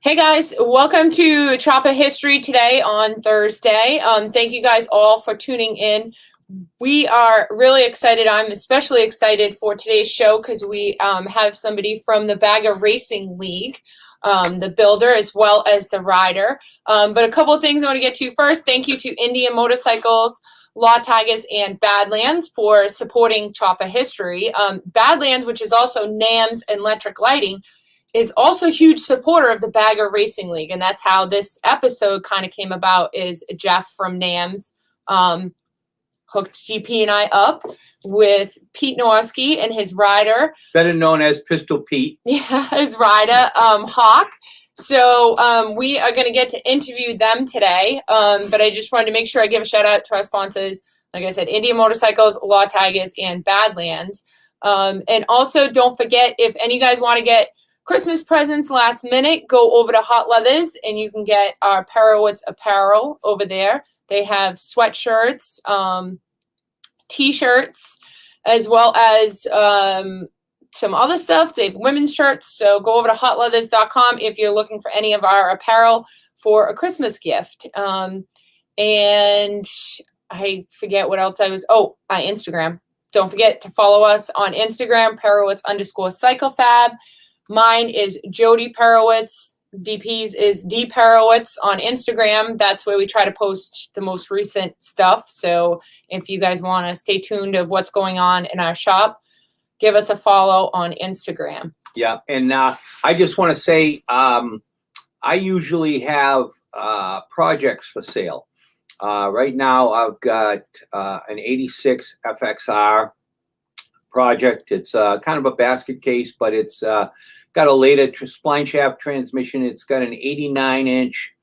Hey guys, welcome to Choppa History today on Thursday. Thank you guys all for tuning in. We are really excited. I'm especially excited for today's show because we have somebody from the Bagger Racing League, the builder as well as the rider. But a couple of things I want to get to first. Thank you to Indian Motorcycles, Law Tigers, and Badlands for supporting Choppa History. Badlands, which is also NAMS and Electric Lighting, is also a huge supporter of the Bagger Racing League, and that's how this episode kind of came about. Is Jeff from NAMS hooked GP and I up with Pete Nowaskey and his rider, better known as Pistol Pete. Yeah, his rider, Hawk. So we are going to get to interview them today, but I just wanted to make sure I give a shout out to our sponsors. Like I said, Indian Motorcycles, Law Tigers, and Badlands. And also, don't forget, if any of you guys want to get Christmas presents last minute, go over to Hot Leathers and you can get our Perowitz apparel over there. They have sweatshirts, t-shirts, as well as some other stuff. They have women's shirts. So go over to hotleathers.com if you're looking for any of our apparel for a Christmas gift. And I forget what else Instagram. Don't forget to follow us on Instagram, Perowitz_CycleFab. Mine is Jody Perowitz. DP's is D Perowitz on Instagram. That's where we try to post the most recent stuff. So if you guys want to stay tuned of what's going on in our shop, give us a follow on Instagram. Yeah, and I just want to say I usually have projects for sale. Right now I've got an 86 FXR project. It's kind of a basket case, but it's got a Leda spline shaft transmission. It's got an 89-inch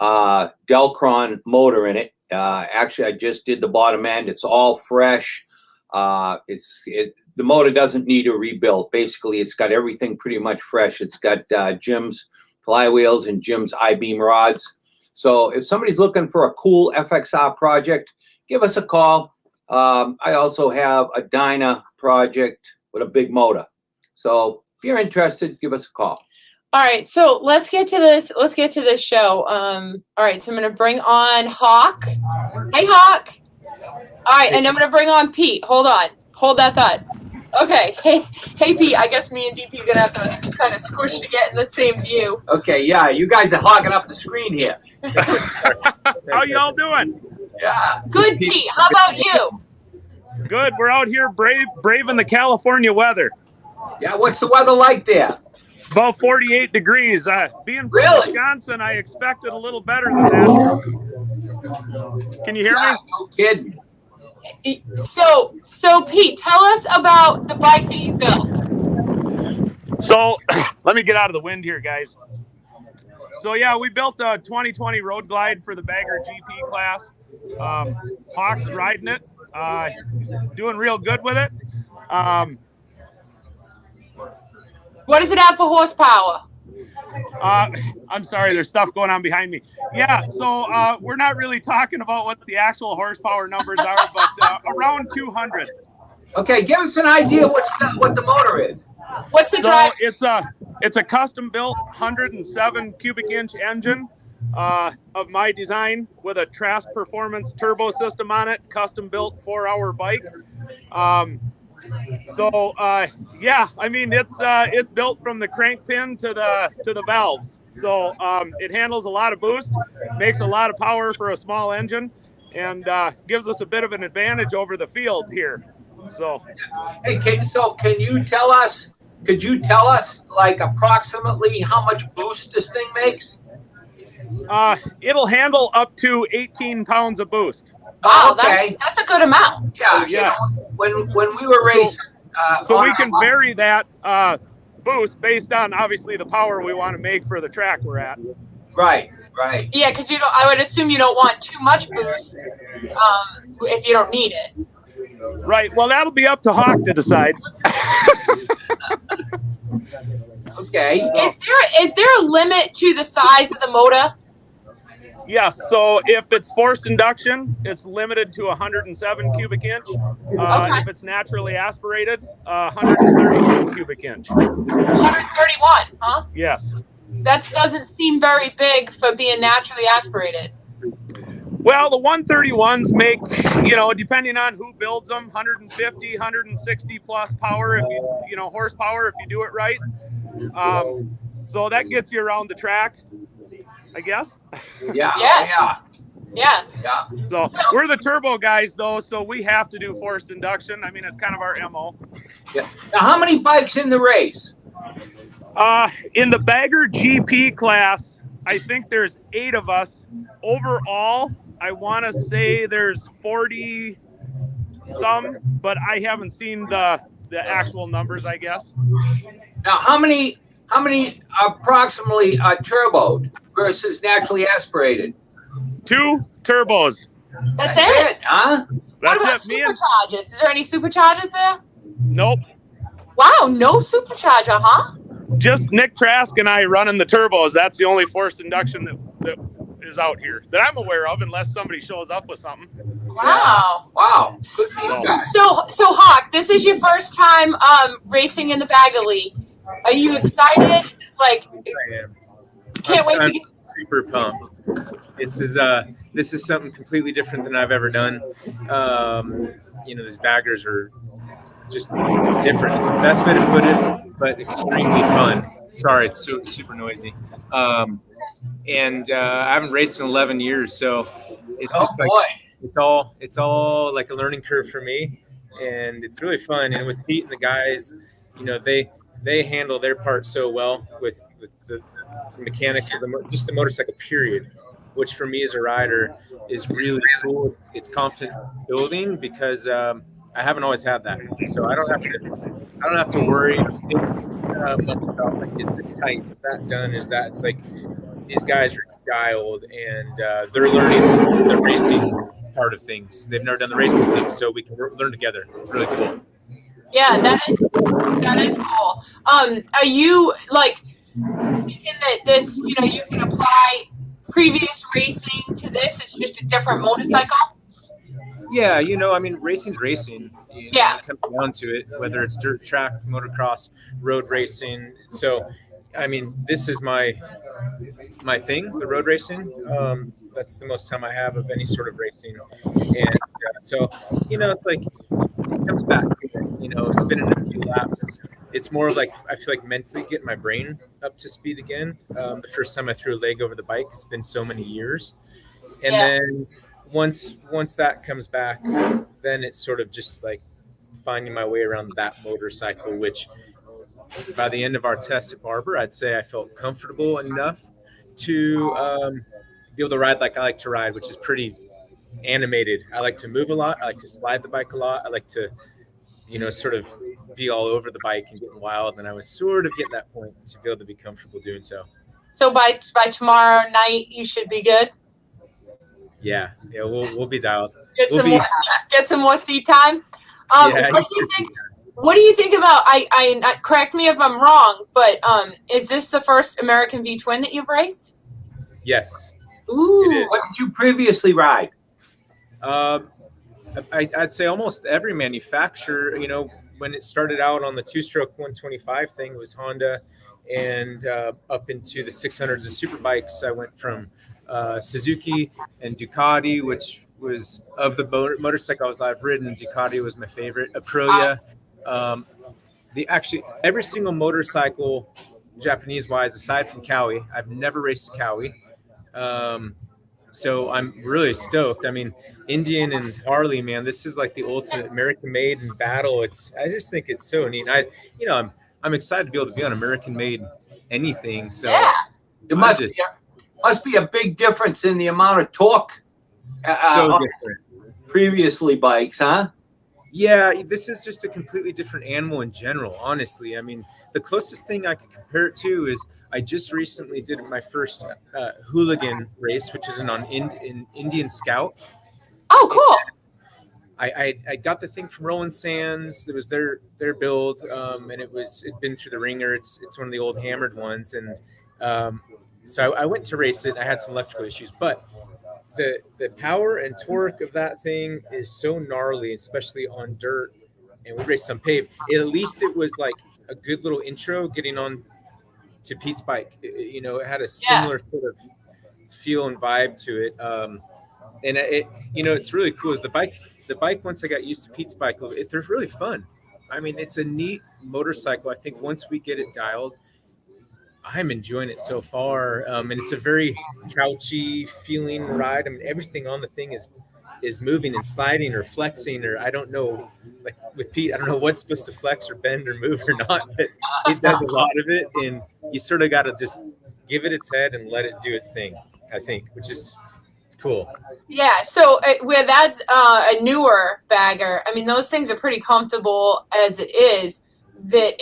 Delcron motor in it. Actually, I just did the bottom end. It's all fresh. The motor doesn't need a rebuild. Basically, it's got everything pretty much fresh. It's got Jim's flywheels and Jim's I-beam rods. So if somebody's looking for a cool FXR project, give us a call. I also have a Dyna project with a big motor. So if you're interested, give us a call. All right, so let's get to this. Let's get to this show. All right, so I'm going to bring on Hawk. Hey, Hawk. All right, and I'm going to bring on Pete. Hold on. Hold that thought. Okay. Hey, Pete. I guess me and DP are going to have to kind of squish to get in the same view. Okay, yeah. You guys are hogging up the screen here. How y'all doing? Yeah. Good, Pete. How about you? Good. We're out here braving the California weather. Yeah, what's the weather like there? About 48 degrees. Being from Wisconsin, I expected a little better than that. Can you hear me? No kidding. So Pete, tell us about the bike that you built. So let me get out of the wind here, guys. So yeah, we built a 2020 Road Glide for the Bagger GP class. Hawk's riding it, doing real good with it. What does it have for horsepower? I'm sorry, there's stuff going on behind me. Yeah, so we're not really talking about what the actual horsepower numbers are, but around 200. Okay, give us an idea what the motor is. What's the drive? It's a custom-built 107 cubic inch engine of my design with a Trask Performance turbo system on it, custom-built 4-hour bike. Yeah, I mean it's built from the crank pin to the valves. So it handles a lot of boost, makes a lot of power for a small engine, and gives us a bit of an advantage over the field here. So, hey, could you tell us like approximately how much boost this thing makes? It'll handle up to 18 pounds of boost. Oh, okay. That's a good amount. Yeah. Yeah. When we were racing, so we can vary that boost based on obviously the power we want to make for the track we're at. Right. Yeah, because I would assume you don't want too much boost if you don't need it. Right. Well, that'll be up to Hawk to decide. Okay. Is there a limit to the size of the motor? Yes. So if it's forced induction, it's limited to 107 cubic inch. Okay. If it's naturally aspirated, 131 cubic inch. 131, huh? Yes. That doesn't seem very big for being naturally aspirated. Well, the 131s make, depending on who builds them, 150, 160 plus power if horsepower if you do it right. So that gets you around the track, I guess. Yeah. So we're the turbo guys, though, so we have to do forced induction. I mean, it's kind of our MO. Yeah. Now, how many bikes in the race? In the bagger GP class, I think there's 8 of us. Overall, I want to say there's 40 some, but I haven't seen the actual numbers, I guess. Now, how many approximately are turboed versus naturally aspirated? 2 turbos. That's it? Huh? What about superchargers? Is there any superchargers there? Nope. Wow, no supercharger, huh? Just Nick Trask and I running the turbos. That's the only forced induction that is out here that I'm aware of, unless somebody shows up with something. Wow. Wow. Good for you guys. So Hawk, this is your first time racing in the Bagger League. Are you excited? Like, I am. Can't wait to get super pumped. This is something completely different than I've ever done. These baggers are just different. It's the best way to put it, but extremely fun. Sorry, it's super noisy. I haven't raced in 11 years, so it's all like a learning curve for me, and it's really fun. And with Pete and the guys, they handle their part so well with the mechanics of the motorcycle period, which for me as a rider is really cool. It's confident building because I haven't always had that, so I don't have to worry much about like, is this tight, is that done, is that. It's like these guys are dialed and they're learning the racing part of things. They've never done the racing thing, so we can learn together. It's really cool. Yeah, that is cool. Are you like thinking that this, you can apply previous racing to this? It's just a different motorcycle. Yeah, racing's racing. Yeah. It comes down to it, whether it's dirt track, motocross, road racing. So, this is my thing, the road racing. That's the most time I have of any sort of racing. And so, it's like, it comes back to it, spinning a few laps. It's more like, I feel like mentally getting my brain up to speed again. The first time I threw a leg over the bike, it's been so many years. And then once that comes back, then it's sort of just like finding my way around that motorcycle, which by the end of our test at Barber, I'd say I felt comfortable enough to be able to ride like I like to ride, which is pretty animated. I like to move a lot. I like to slide the bike a lot. I like to, sort of be all over the bike and getting wild. And I was sort of getting that point to be able to be comfortable doing so. So by tomorrow night, you should be good. Yeah, we'll be dialed. Get some more seat time. What do you think about? I correct me if I'm wrong, but is this the first American V twin that you've raced? Yes. Ooh. What did you previously ride? I'd say almost every manufacturer. When it started out on the 2-stroke 125 thing, it was Honda, and up into the 600s and super bikes, I went from Suzuki and Ducati, which was of the motorcycles I've ridden. Ducati was my favorite. Aprilia. Every single motorcycle, Japanese wise, aside from Cowie, I've never raced a Cowie. So I'm really stoked. Indian and Harley, man, this is like the ultimate American made in battle. I just think it's so neat. I'm excited to be able to be on American made anything. So it must be a big difference in the amount of torque. So different. Previously bikes, huh? Yeah, this is just a completely different animal in general, honestly. The closest thing I could compare it to is I just recently did my first hooligan race, which is an Indian Scout. Oh, cool. I got the thing from Roland Sands. It was their build, and it'd been through the ringer. It's one of the old hammered ones, and so I went to race it. I had some electrical issues, but the power and torque of that thing is so gnarly, especially on dirt. And we raced on pave. At least it was like a good little intro getting on to Pete's bike. It had a similar sort of feel and vibe to it. And it's really cool. Is the bike once I got used to Pete's bike, they're really fun. I mean, it's a neat motorcycle. I think once we get it dialed, I'm enjoying it so far. And it's a very couchy feeling ride. I mean, everything on the thing is moving and sliding or flexing, or I don't know, like with Pete, I don't know what's supposed to flex or bend or move or not, but it does a lot of it. And you sort of got to just give it its head and let it do its thing, I think, which is, it's cool. Yeah, so where that's a newer bagger, I mean, those things are pretty comfortable as it is, that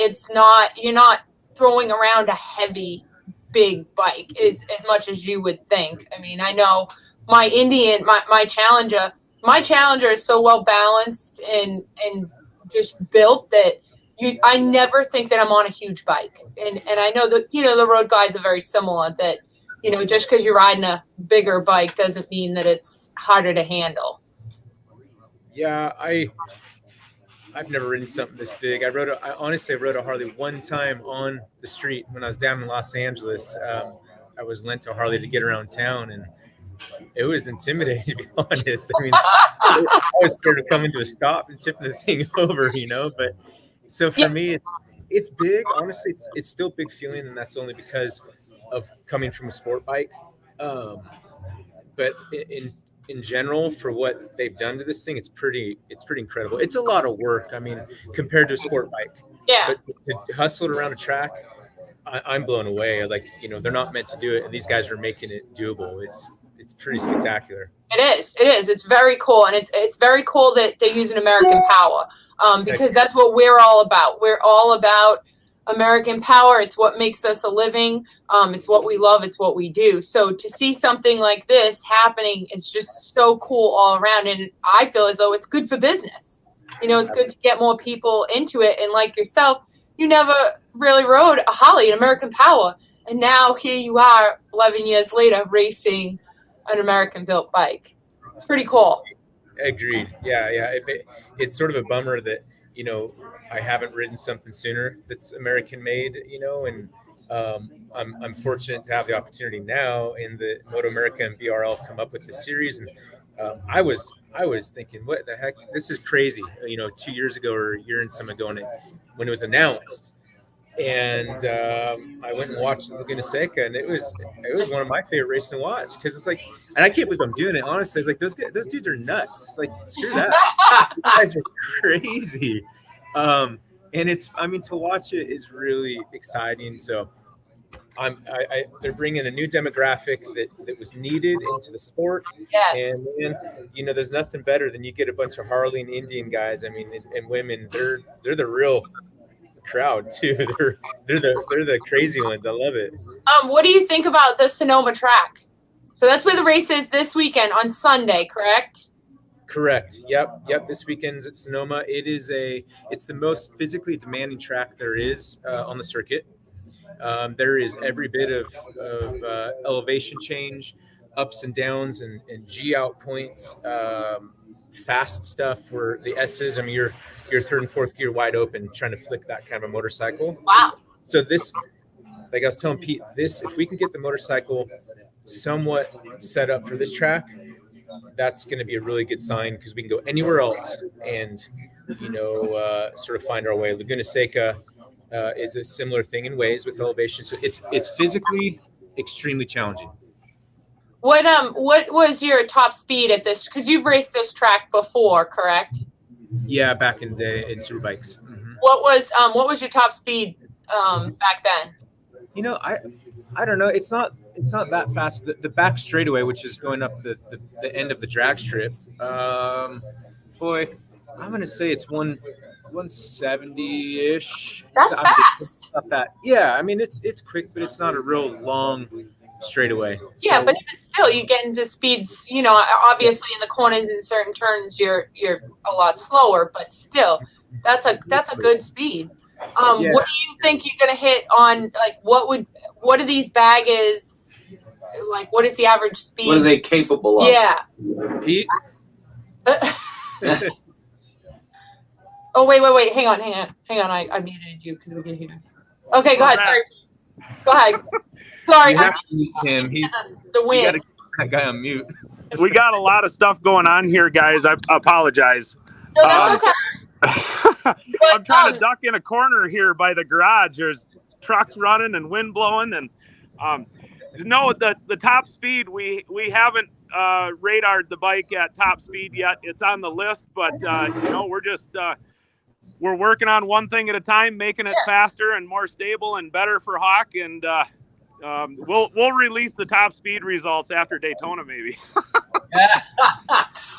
you're not throwing around a heavy, big bike as much as you would think. I mean, I know my Indian, my Challenger is so well balanced and just built that I never think that I'm on a huge bike. And I know that, the road guys are very similar, that, just because you're riding a bigger bike doesn't mean that it's harder to handle. Yeah, I've never ridden something this big. I honestly rode a Harley one time on the street when I was down in Los Angeles. I was lent a Harley to get around town, and it was intimidating, to be honest. I mean, I was scared of coming to a stop and tipping the thing over, But so for me, it's big. Honestly, it's still big feeling, and that's only because of coming from a sport bike. But in general, for what they've done to this thing, it's pretty incredible. It's a lot of work. I mean, compared to a sport bike. Yeah. But to hustle it around a track, I'm blown away. Like, they're not meant to do it, and these guys are making it doable. It's pretty spectacular. It is. It's very cool, and it's very cool that they're using American power, because that's what we're all about. We're all about American power. It's what makes us a living. It's what we love. It's what we do. So to see something like this happening is just so cool all around. And I feel as though it's good for business. It's good to get more people into it. And like yourself, you never really rode a Harley, an American power. And now here you are 11 years later racing an American built bike. It's pretty cool. Agreed. Yeah. It's sort of a bummer that, I haven't ridden something sooner that's American made, and I'm fortunate to have the opportunity now, and the Moto America and BRL have come up with this series. And I was thinking, what the heck, this is crazy, 2 years ago or a year and some ago when it was announced. And I went and watched Laguna Seca, and it was one of my favorite races to watch, because it's like, and I can't believe I'm doing it, honestly. It's like those dudes are nuts. It's like, screw that. You guys are crazy. And to watch it is really exciting. So they're bringing a new demographic that was needed into the sport. Yes. And then, there's nothing better than you get a bunch of Harley and Indian guys. I mean, and women, they're the real crowd too. They're the crazy ones. I love it. What do you think about the Sonoma track? So that's where the race is this weekend on Sunday, correct? Correct. Yep. This weekend's at Sonoma. It's the most physically demanding track there is on the circuit. There is every bit of elevation change, ups and downs, and G out points, fast stuff where the S's. I mean, your third and fourth gear wide open, trying to flick that kind of a motorcycle. Wow. So this, like I was telling Pete, if we can get the motorcycle somewhat set up for this track, that's going to be a really good sign, because we can go anywhere else and, sort of find our way. Laguna Seca is a similar thing in ways with elevation. So it's physically extremely challenging. What was your top speed at this? Because you've raced this track before, correct? Yeah, back in the day in superbikes. Mm-hmm. What was your top speed back then? I don't know. It's not that fast. The back straightaway, which is going up the end of the drag strip. Boy, I'm gonna say it's 170-ish. That's fast. Not that. Yeah, I mean it's quick, but it's not a real long straightaway. Yeah, but even still, you get into speeds. Obviously in the corners and certain turns, you're a lot slower, but still, that's a good speed. What do you think you're gonna hit on? Like, what are these baggers like? What is the average speed? What are they capable of? Yeah. Pete. Oh wait! Hang on. I muted you because we can hear. Okay, go ahead. Sorry. Go ahead. Sorry, You I have to mute him. the You wind. got to keep that guy on mute. We got a lot of stuff going on here, guys. I apologize. No, that's okay. I'm trying to duck in a corner here by the garage. There's trucks running and wind blowing, and no, the top speed we haven't radared the bike at top speed yet. It's on the list, but we're just we're working on one thing at a time, making it faster and more stable and better for Hawk, and we'll release the top speed results after Daytona, maybe.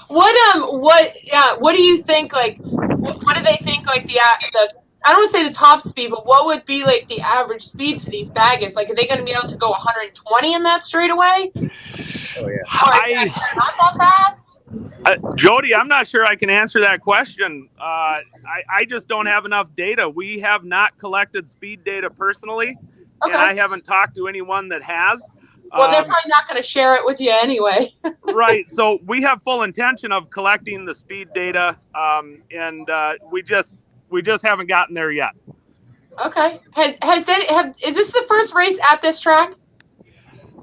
What do you think? Like, what do they think? Like the I don't want to say the top speed, but what would be like the average speed for these baggers? Like, are they going to be able to go 120 in that straightaway? Oh yeah. Not that fast. Jody, I'm not sure I can answer that question. I just don't have enough data. We have not collected speed data personally, Okay. and I haven't talked to anyone that has. Well, they're probably not going to share it with you anyway. Right. So we have full intention of collecting the speed data, and we just haven't gotten there yet. Okay. Is this the first race at this track?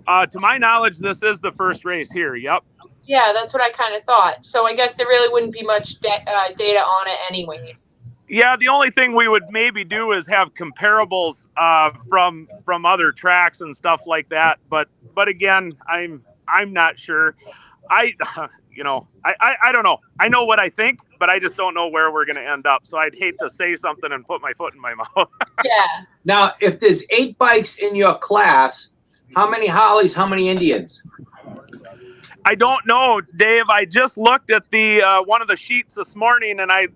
To my knowledge, this is the first race here. Yep. Yeah, that's what I kind of thought. So I guess there really wouldn't be much data on it anyways. Yeah, the only thing we would maybe do is have comparables from other tracks and stuff like that. But again, I'm not sure. I don't know. I know what I think, but I just don't know where we're going to end up. So I'd hate to say something and put my foot in my mouth. Yeah. Now, if there's 8 bikes in your class, how many Harleys, how many Indians? I don't know, Dave. I just looked at the one of the sheets this morning, and I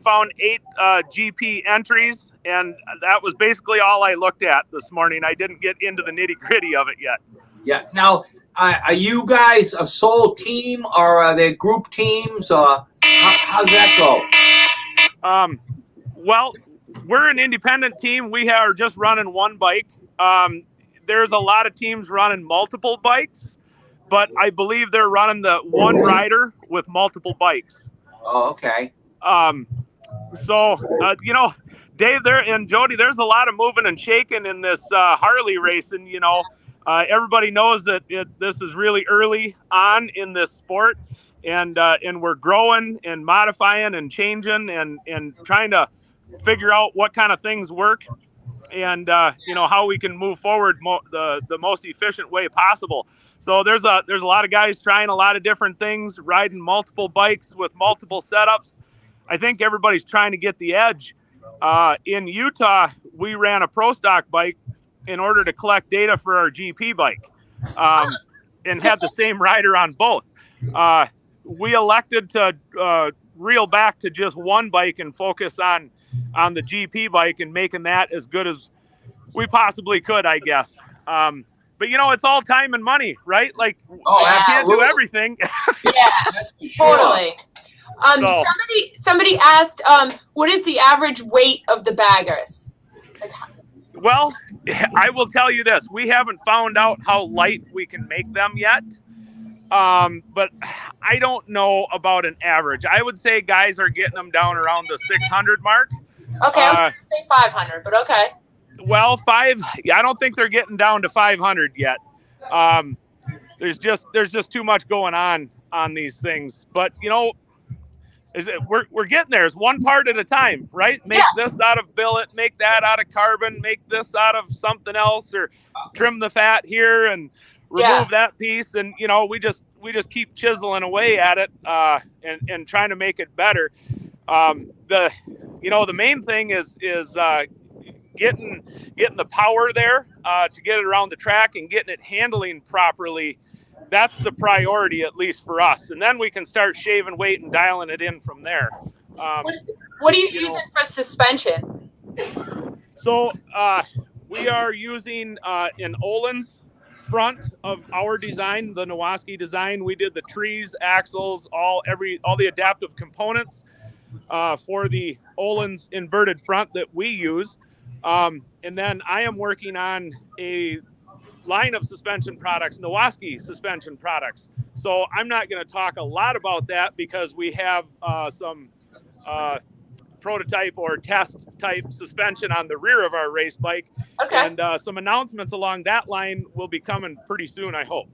found 8 GP entries, and that was basically all I looked at this morning. I didn't get into the nitty gritty of it yet. Yeah. Now, are you guys a sole team, or are there group teams, or how's that go? Well, we're an independent team. We are just running one bike. There's a lot of teams running multiple bikes, but I believe they're running the one rider with multiple bikes. Oh, okay. Dave there and Jody, there's a lot of moving and shaking in this Harley racing. Everybody knows that this is really early on in this sport, and we're growing and modifying and changing and trying to figure out what kind of things work, and how we can move forward the most efficient way possible. So there's a lot of guys trying a lot of different things, riding multiple bikes with multiple setups. I think everybody's trying to get the edge. In Utah, we ran a pro stock bike in order to collect data for our GP bike, and had the same rider on both. We elected to reel back to just one bike and focus on the GP bike and making that as good as we possibly could, I guess. But it's all time and money, right? Like, I can't do everything. Yeah, That's for sure. totally. Somebody asked, what is the average weight of the baggers? Well, I will tell you this. We haven't found out how light we can make them yet. But I don't know about an average. I would say guys are getting them down around the 600 mark. Okay, I was going to say 500, but okay. Well, I don't think they're getting down to 500 yet. There's just too much going on these things. But we're getting there. It's one part at a time, right? Make this out of billet, make that out of carbon, make this out of something else, or trim the fat here and remove that piece. And we just keep chiseling away at it and trying to make it better. The main thing is getting the power there to get it around the track and getting it handling properly. That's the priority, at least for us. And then we can start shaving weight and dialing it in from there. What are you using for suspension? So we are using an Öhlins front of our design, the Nowaskey design. We did the trees, axles, all the adaptive components for the Öhlins inverted front that we use. And then I am working on a line of suspension products, Nowaskey suspension products. So I'm not going to talk a lot about that because we have some prototype or test type suspension on the rear of our race bike. Okay. And some announcements along that line will be coming pretty soon, I hope.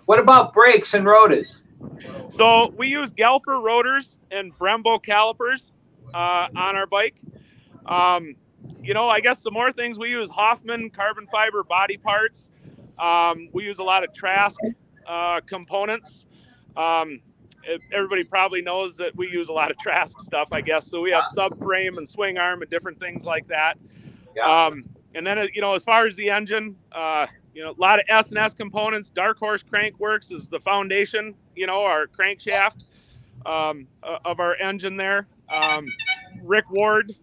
What about brakes and rotors? So we use Galper rotors and Brembo calipers on our bike. I guess some more things, we use Hoffman carbon fiber body parts. We use a lot of Trask components. Everybody probably knows that we use a lot of Trask stuff, I guess. So we have subframe and swing arm and different things like that. Yeah. And then, as far as the engine, a lot of S&S components. Dark Horse Crankworks is the foundation, our crankshaft of our engine there. Rick Ward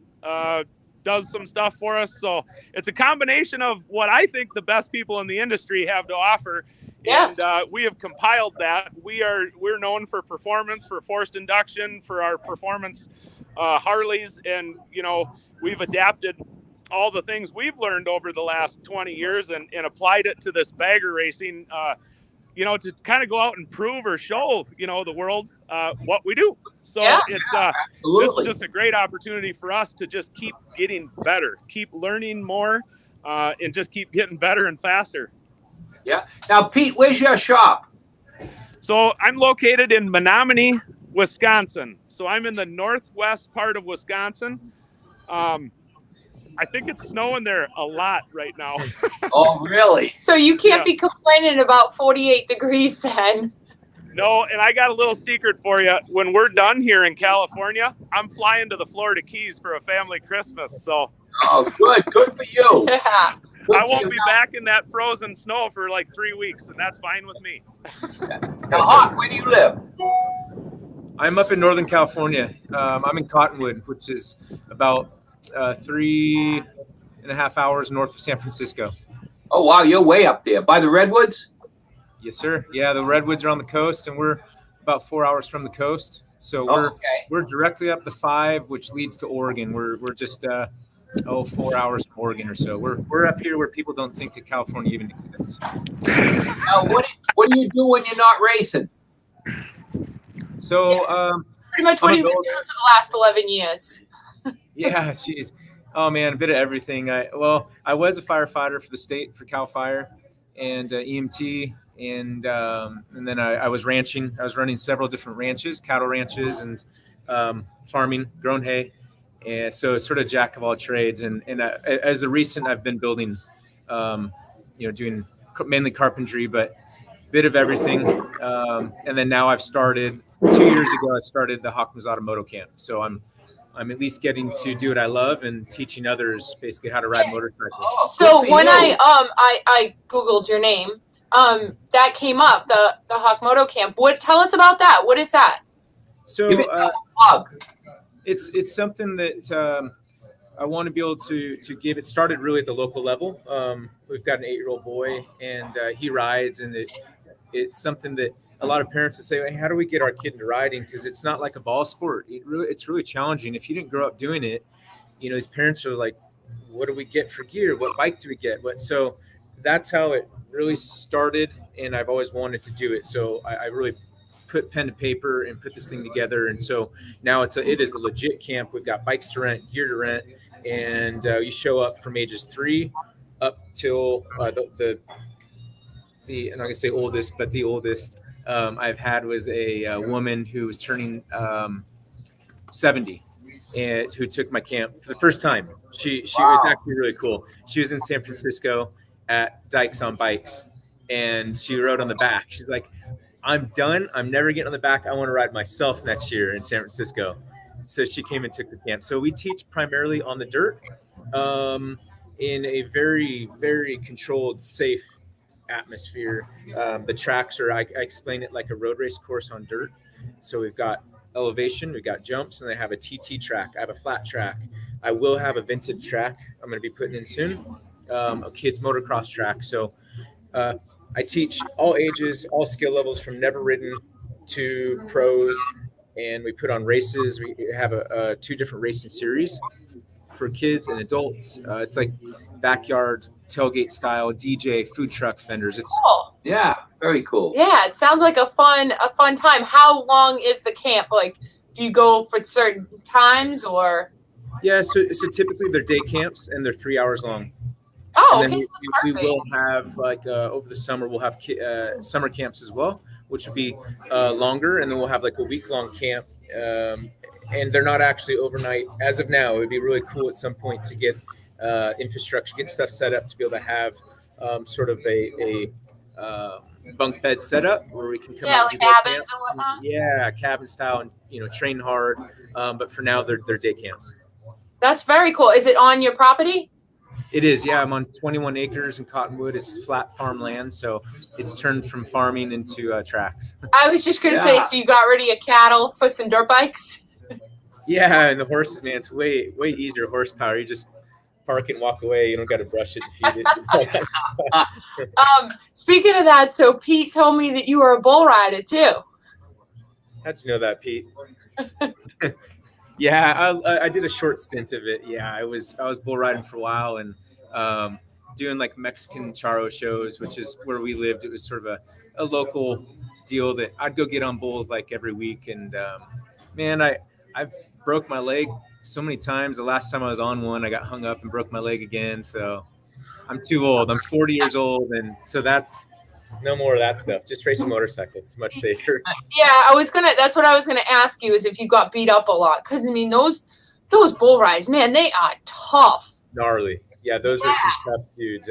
does some stuff for us. So it's a combination of what I think the best people in the industry have to offer. Yeah. And we have compiled that. We're known for performance, for forced induction, for our performance Harleys. And, we've adapted all the things we've learned over the last 20 years and applied it to this bagger racing, to kind of go out and prove or show, the world what we do. So this is just a great opportunity for us to just keep getting better, keep learning more, and just keep getting better and faster. Yeah. Now, Pete, where's your shop? So I'm located in Menominee, Wisconsin. So I'm in the northwest part of Wisconsin. I think it's snowing there a lot right now. Oh, really? So you can't be complaining about 48 degrees then. No, and I got a little secret for you. When we're done here in California, I'm flying to the Florida Keys for a family Christmas. So. Oh, good. Good for you. Yeah. Good I for won't you. be back in that frozen snow for like 3 weeks, and that's fine with me. Now, Hawk, where do you live? I'm up in Northern California. I'm in Cottonwood, which is about 3.5 hours north of San Francisco. Oh, wow. You're way up there. By the Redwoods? Yes, sir. Yeah, the Redwoods are on the coast, and we're about 4 hours from the coast. So we're directly up the 5, which leads to Oregon. We're just 4 hours from Oregon or so. We're up here where people don't think that California even exists. Now, what do you do when you're not racing? So Pretty much what you've been doing for the last 11 years. yeah, geez. Oh man, a bit of everything. I was a firefighter for the state for Cal Fire and EMT, and then I was ranching. I was running several different ranches, cattle ranches, and farming, grown hay. And so sort of jack of all trades. And as the recent, I've been building, doing mainly carpentry, but a bit of everything. And then now I've started 2 years ago. I started the Hawk Mazzotta Moto Camp. So I'm at least getting to do what I love and teaching others basically how to ride motorcycles. So when I Googled your name, that came up, the Hawk Moto Camp. Tell us about that. What is that? So Give it a plug. it's something that I want to be able to give. It started really at the local level. We've got an 8-year-old boy, and he rides, and it's something that a lot of parents would say, hey, how do we get our kid into riding? Because it's not like a ball sport. It's really challenging. If you didn't grow up doing it, these parents are like, what do we get for gear? What bike do we get? So that's how it really started, and I've always wanted to do it. So I really put pen to paper and put this thing together. And so now it is a legit camp. We've got bikes to rent, gear to rent, and you show up from ages 3 up till I'm not gonna say oldest, but the oldest I've had was a woman who was turning 70 and who took my camp for the first time. She was actually really cool. She was in San Francisco at Dykes on Bikes, and she rode on the back. She's like, I'm done. I'm never getting on the back. I want to ride myself next year in San Francisco. So she came and took the camp. So we teach primarily on the dirt in a very, very controlled, safe atmosphere. The tracks are, I explain it like a road race course on dirt. So we've got elevation, we've got jumps, and I have a TT track. I have a flat track. I will have a vintage track I'm going to be putting in soon, a kids motocross track. So I teach all ages, all skill levels from never ridden to pros, and we put on races. We have 2 different racing series for kids and adults. It's like backyard tailgate style, DJ, food trucks, vendors. It's Cool. Yeah, very cool. Yeah, it sounds like a fun time. How long is the camp? Like do you go for certain times or? Yeah, so typically they're day camps and they're 3 hours long. Oh, And then okay, so that's we perfect. will have like over the summer we'll have summer camps as well, which will be longer, and then we'll have like a week-long camp. And they're not actually overnight as of now. It would be really cool at some point to get infrastructure, get stuff set up to be able to have sort of a bunk bed setup where we can come Yeah, out like and do our cabins camp. and whatnot. Yeah, cabin style, and train hard. But for now, they're day camps. That's very cool. Is it on your property? It is, yeah. I'm on 21 acres in Cottonwood. It's flat farmland, so it's turned from farming into tracks. I was just going to say, so you got rid of your cattle for some dirt bikes? Yeah, and the horses, man, it's way easier horsepower. You just park and walk away. You don't got to brush it and feed it. Speaking of that, so Pete told me that you were a bull rider too. How'd you know that, Pete? Yeah, I did a short stint of it. Yeah, I was bull riding for a while and doing like Mexican charro shows, which is where we lived. It was sort of a local deal that I'd go get on bulls like every week. And man, I've broke my leg so many times. The last time I was on one, I got hung up and broke my leg again. So I'm too old. I'm 40 years old, and so that's no more of that stuff. Just racing motorcycles. It's much safer. Yeah, that's what I was gonna ask you, is if you got beat up a lot. Because I mean, those bull rides, man, they are tough. Gnarly. Yeah, those are some tough dudes.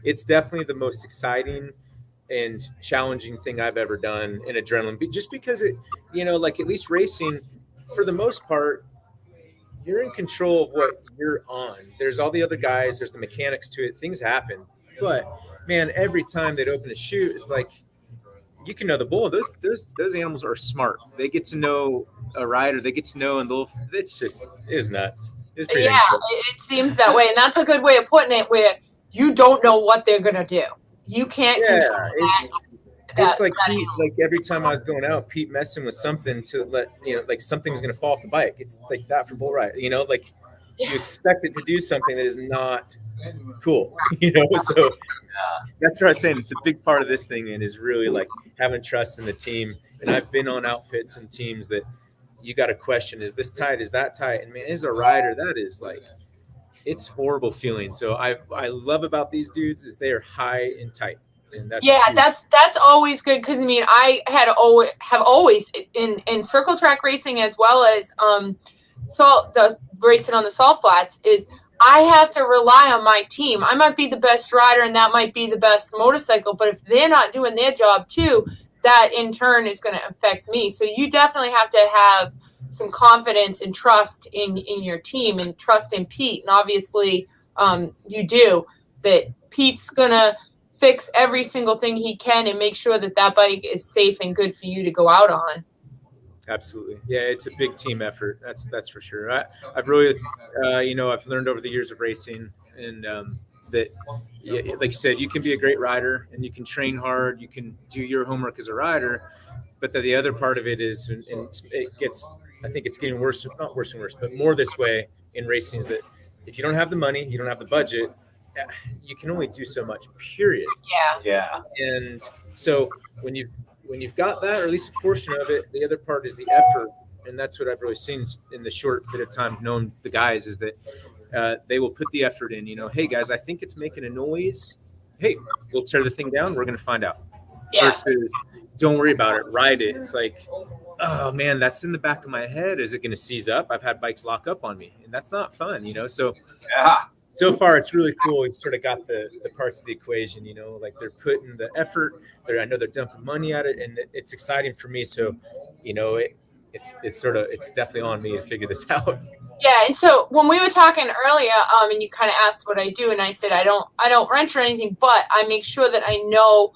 It's definitely the most exciting and challenging thing I've ever done in adrenaline. Just because it, like at least racing, for the most part, you're in control of what you're on. There's all the other guys. There's the mechanics to it. Things happen, but man, every time they'd open a chute, it's like you can know the bull. Those animals are smart. They get to know a rider. They get to know, and it's nuts. It's pretty it seems that way, and that's a good way of putting it. Where you don't know what they're gonna do. You can't control that. It's like Pete, like every time I was going out, Pete messing with something to let like something's gonna fall off the bike. It's like that for bull ride. Like you expect it to do something that is not cool. So that's what I was saying. It's a big part of this thing, and is really like having trust in the team. And I've been on outfits and teams that you got to question: is this tight? Is that tight? And man, as a rider, that is like, it's horrible feeling. So I love about these dudes is they are high and tight. And that's always good, because I mean, I have always in circle track racing, as well as the racing on the salt flats, is I have to rely on my team. I might be the best rider and that might be the best motorcycle, but if they're not doing their job too, that in turn is going to affect me. So you definitely have to have some confidence and trust in your team, and trust in Pete. And obviously you do, that Pete's going to fix every single thing he can and make sure that bike is safe and good for you to go out on. Absolutely. Yeah, it's a big team effort. That's for sure. I've really, I've learned over the years of racing, and that, like you said, you can be a great rider and you can train hard. You can do your homework as a rider, but the other part of it is, and I think it's getting worse, not worse and worse, but more this way in racing, is that if you don't have the money, you don't have the budget, you can only do so much, period. Yeah. And so when you've got that, or at least a portion of it, the other part is the effort. And that's what I've really seen in the short bit of time knowing the guys, is that they will put the effort in. Hey guys, I think it's making a noise. Hey, we'll tear the thing down. We're going to find out. Yeah. Versus, don't worry about it, ride it. It's like, oh man, that's in the back of my head. Is it going to seize up? I've had bikes lock up on me, and that's not fun. So Yeah. So far, it's really cool. We've sort of got the parts of the equation, like they're putting the effort. I know they're dumping money at it, and it's exciting for me. So, it's definitely on me to figure this out. Yeah, and so when we were talking earlier, and you kind of asked what I do, and I said I don't wrench or anything, but I make sure that I know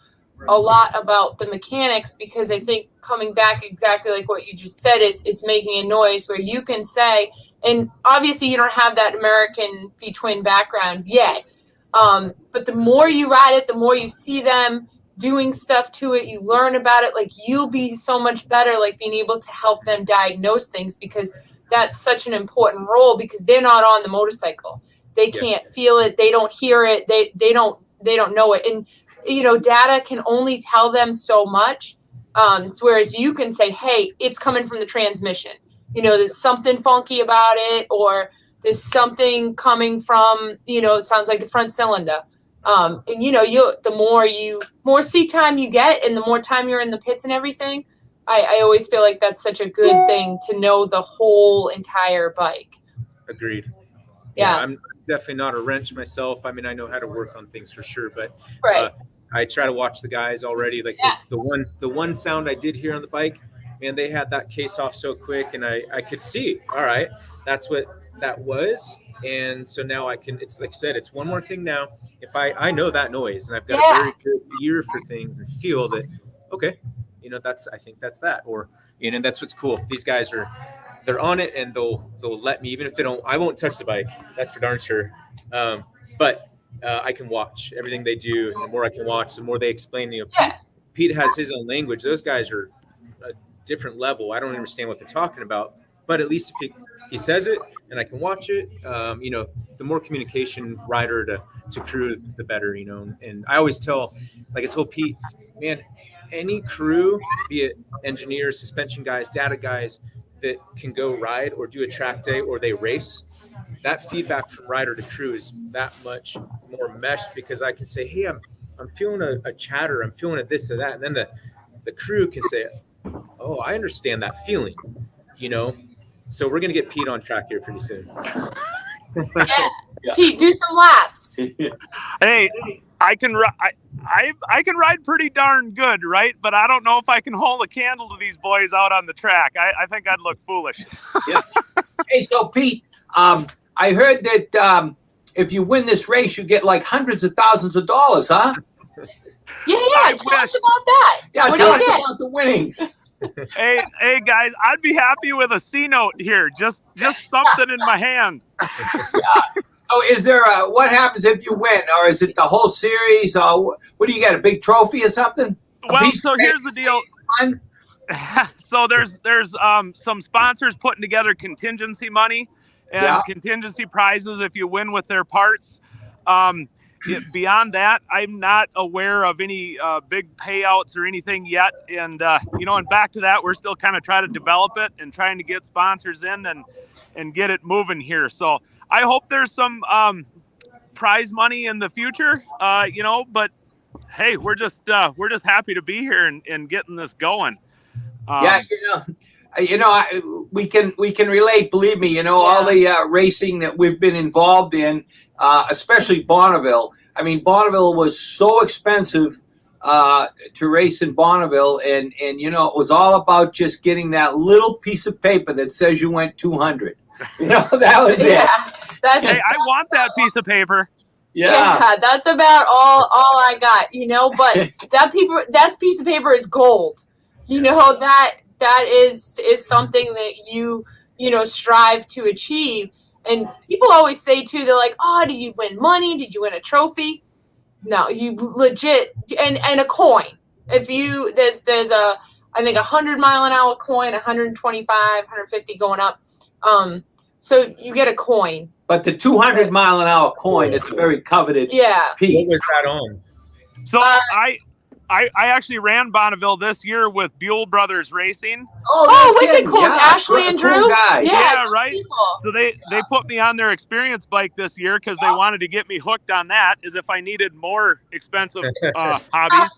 a lot about the mechanics, because I think, coming back exactly like what you just said, is it's making a noise where you can say, and obviously you don't have that American V-twin background yet, but the more you ride it, the more you see them doing stuff to it, you learn about it, like you'll be so much better, like being able to help them diagnose things, because that's such an important role, because they're not on the motorcycle. They can't feel it. They don't hear it. They don't know it. And, data can only tell them so much. Whereas you can say, hey, it's coming from the transmission. there's something funky about it, or there's something coming from, it sounds like the front cylinder. And the more seat time you get and the more time you're in the pits and everything, I always feel like that's such a good thing to know the whole entire bike. Agreed. Yeah. I'm definitely not a wrench myself. I mean, I know how to work on things for sure, but Right. I try to watch the guys already. Like the one sound I did hear on the bike, man, they had that case off so quick, and I could see, all right, that's what that was. And so now I can, it's like I said, it's one more thing now. If I know that noise and I've got a very good ear for things and feel that, okay, I think that's that, or, that's what's cool. These guys they're on it, and they'll let me, even if I won't touch the bike. That's for darn sure. But I can watch everything they do. And the more I can watch, the more they explain. Pete has his own language. Those guys are a different level. I don't understand what they're talking about, but at least if he says it and I can watch it, the more communication rider to crew, the better, And I always tell, like I told Pete, man, any crew, be it engineers, suspension guys, data guys, that can go ride or do a track day or they race, that feedback from rider to crew is that much more meshed, because I can say, hey, I'm feeling a chatter, I'm feeling a this or that, and then the crew can say, oh, I understand that feeling, So we're gonna get Pete on track here pretty soon. Yeah. Pete, do some laps. Hey, I can ride pretty darn good, right? But I don't know if I can hold a candle to these boys out on the track. I think I'd look foolish. Yeah. Hey, so Pete, I heard that if you win this race, you get like hundreds of thousands of dollars, huh? Yeah. Tell us about that. Yeah, tell us about the winnings. Hey, guys, I'd be happy with a C note here. Just something in my hand. Yeah. So is there what happens if you win, or is it the whole series? What do you get, a big trophy or something? Well, so here's the deal. So there's some sponsors putting together contingency money and contingency prizes if you win with their parts. Beyond that, I'm not aware of any big payouts or anything yet. And, and back to that, we're still kind of trying to develop it and trying to get sponsors in and get it moving here. So I hope there's some prize money in the future, but hey, we're just happy to be here and getting this going. We can relate. Believe me, all the racing that we've been involved in, especially Bonneville. I mean, Bonneville was so expensive to race in Bonneville, and it was all about just getting that little piece of paper that says you went 200. That was it. Hey, I want that piece of paper. Yeah, that's about all I got. But that piece of paper is gold. That is something that you strive to achieve. And people always say too, they're like, oh, did you win money? Did you win a trophy? No, you legit, and a coin. If there's I think 100-mile-an-hour coin, 125, 150 going up. So you get a coin. But the 200-mile-an-hour coin is a very coveted piece. What was that on? So I actually ran Bonneville this year with Buell Brothers Racing. Oh, with the cool Ashley and Drew? Cool guy. Yeah, right. People. So they put me on their experience bike this year because they wanted to get me hooked on that, as if I needed more expensive hobbies.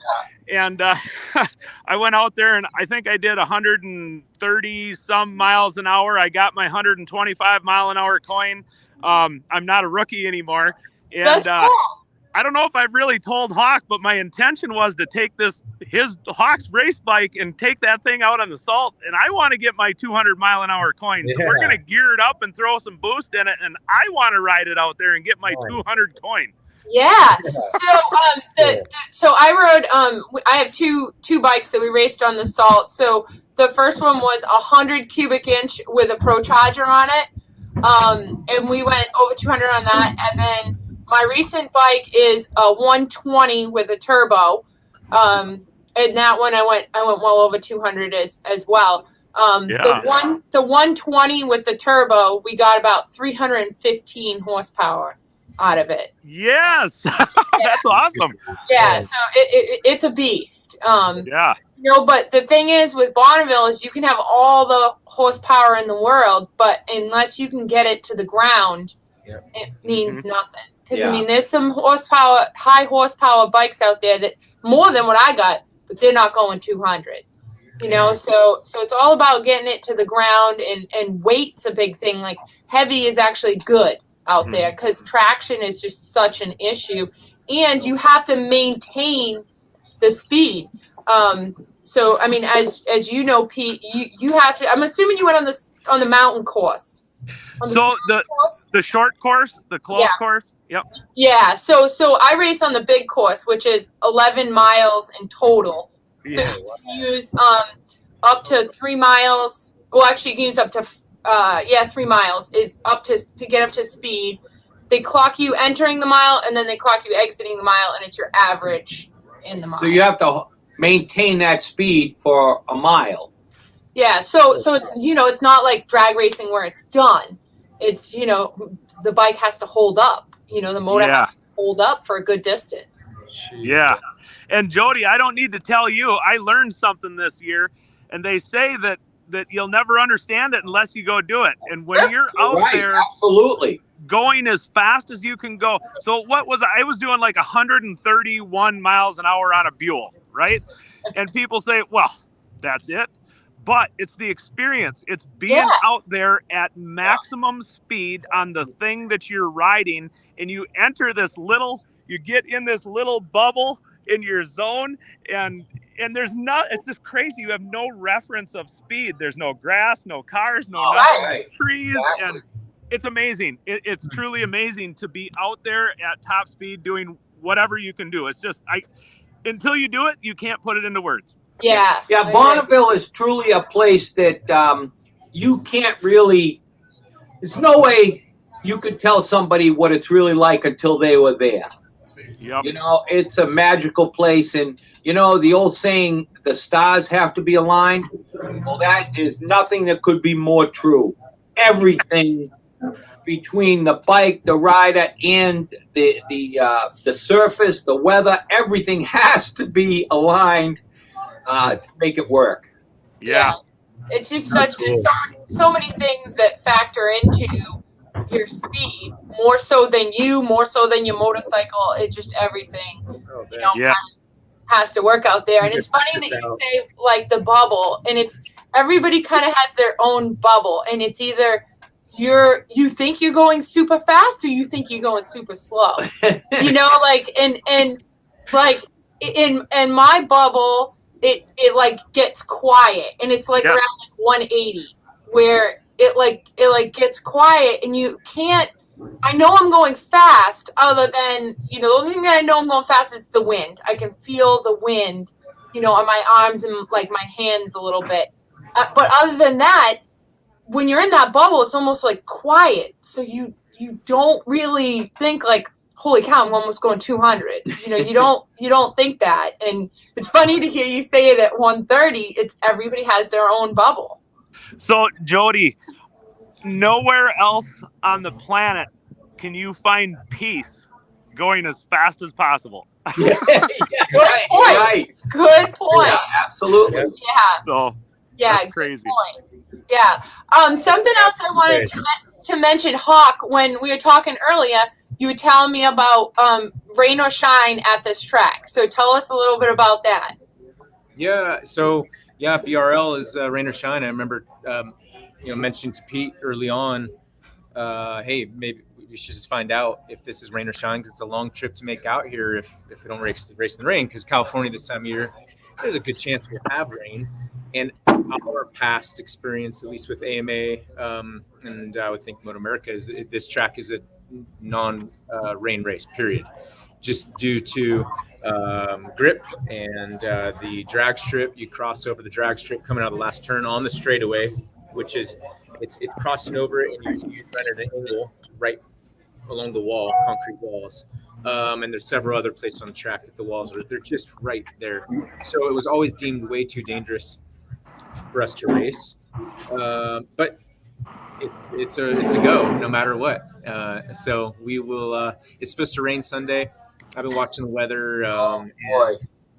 And I went out there, and I think I did 130 some miles an hour. I got my 125-mile-an-hour coin. I'm not a rookie anymore. And that's cool. I don't know if I've really told Hawk, but my intention was to take his Hawk's race bike and take that thing out on the salt. And I want to get my 200-mile-an-hour coin. So we're going to gear it up and throw some boost in it. And I want to ride it out there and get my 200 coin. Yeah. So I rode, I have two bikes that we raced on the salt. So the first one was 100 cubic inch with a Pro Charger on it. And we went over 200 on that. And then my recent bike is a 120 with a turbo. And that one I went well over 200 as well. The 120 with the turbo, we got about 315 horsepower out of it. Yes. That's awesome. Yeah, so it's a beast. But the thing is with Bonneville is you can have all the horsepower in the world, but unless you can get it to the ground, it means nothing. Because, I mean, there's some high horsepower bikes out there that more than what I got, but they're not going 200. So it's all about getting it to the ground, and weight's a big thing. Like, heavy is actually good out there because traction is just such an issue, and you have to maintain the speed. So I mean, as you know, Pete, you have to. I'm assuming you went on the mountain course. So the short course, the close course. Yep. Yeah. So I race on the big course, which is 11 miles in total. Yeah. So you use up to 3 miles. Well, actually, you can use up to 3 miles is up to get up to speed. They clock you entering the mile, and then they clock you exiting the mile, and it's your average in the mile. So you have to maintain that speed for a mile. Yeah. So it's it's not like drag racing where it's done. It's the bike has to hold up. The motor has to hold up for a good distance. Yeah. And Jody, I don't need to tell you, I learned something this year, and they say that you'll never understand it unless you go do it. And when you're out there absolutely going as fast as you can go. So I was doing like 131 miles an hour on a Buell, right? And people say, well, that's it. But it's the experience. It's being out there at maximum speed on the thing that you're riding, and you get in this little bubble in your zone, and it's just crazy. You have no reference of speed. There's no grass, no cars, no nothing, trees, and it's amazing. It's truly amazing to be out there at top speed doing whatever you can do. It's just until you do it, you can't put it into words. Yeah. Bonneville is truly a place that you can't really. There's no way you could tell somebody what it's really like until they were there. Yep. It's a magical place, and the old saying, "The stars have to be aligned." Well, that is nothing that could be more true. Everything between the bike, the rider, and the surface, the weather, everything has to be aligned to make it work. Yeah. It's just so many things that factor into your speed, more so than your motorcycle. It's just everything, has to work out there. And it's funny that you say like the bubble, and it's everybody kind of has their own bubble, and it's either you think you're going super fast or you think you're going super slow. Like in my bubble, it like gets quiet, and it's like around like 180 where it gets quiet, and you can't. I know I'm going fast, other than the only thing that I know I'm going fast is the wind. I can feel the wind, on my arms and like my hands a little bit. But other than that, when you're in that bubble, it's almost like quiet. So you don't really think like, holy cow, I'm almost going 200. You don't think that. And it's funny to hear you say it at 130. It's everybody has their own bubble. So Jody, nowhere else on the planet can you find peace going as fast as possible. Good point. Right. Good point. Yeah, absolutely. Yeah. So that's crazy. Good point. Yeah. Something else I wanted to mention, Hawk, when we were talking earlier, you were telling me about rain or shine at this track. So tell us a little bit about that. Yeah. So BRL is rain or shine. I remember mentioning to Pete early on, hey, maybe we should just find out if this is rain or shine, because it's a long trip to make out here if we don't race in the rain, because California this time of year, there's a good chance we'll have rain. And our past experience, at least with AMA, and I would think Moto America, is that this track is a non-rain race, period. Just due to grip and the drag strip. You cross over the drag strip coming out of the last turn on the straightaway, which is it's crossing over it, and you run at an angle right along the wall, concrete walls. And there's several other places on the track that the walls they're just right there. So it was always deemed way too dangerous for us to race. But it's a go no matter what. So we will. It's supposed to rain Sunday. I've been watching the weather.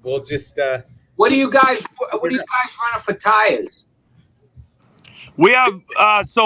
We'll just What do you guys running for tires? We have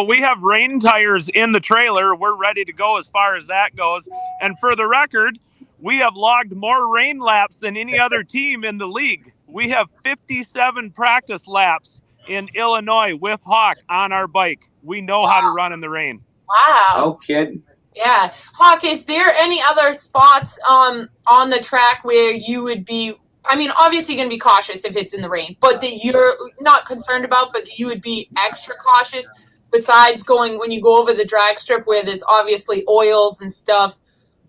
we have rain tires in the trailer. We're ready to go as far as that goes. And for the record, we have logged more rain laps than any other team in the league. We have 57 practice laps in Illinois with Hawk on our bike. We know how to run in the rain. Wow. No kidding. Yeah. Hawk, is there any other spots on the track where you would be, I mean, obviously you're going to be cautious if it's in the rain, but that you're not concerned about, but that you would be extra cautious besides going when you go over the drag strip where there's obviously oils and stuff,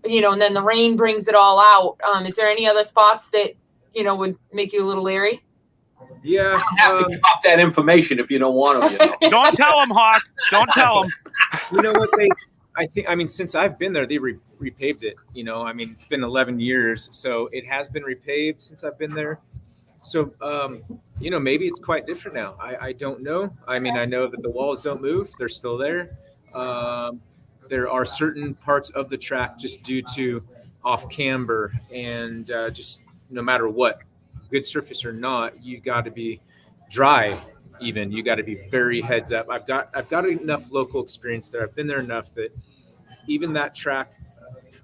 you know, and then the rain brings it all out. Is there any other spots that, you know, would make you a little leery? Yeah. You don't have to give up that information if you don't want to. You know? Don't tell them, Hawk. Don't tell them. You know what I mean, since I've been there, they repaved it. You know, I mean, it's been 11 years, so it has been repaved since I've been there. So, you know, maybe it's quite different now. I don't know. I mean, I know that the walls don't move; they're still there. There are certain parts of the track just due to off camber and just no matter what, good surface or not, you got to be dry. Even you got to be very heads up. I've got enough local experience there. I've been there enough that even that track,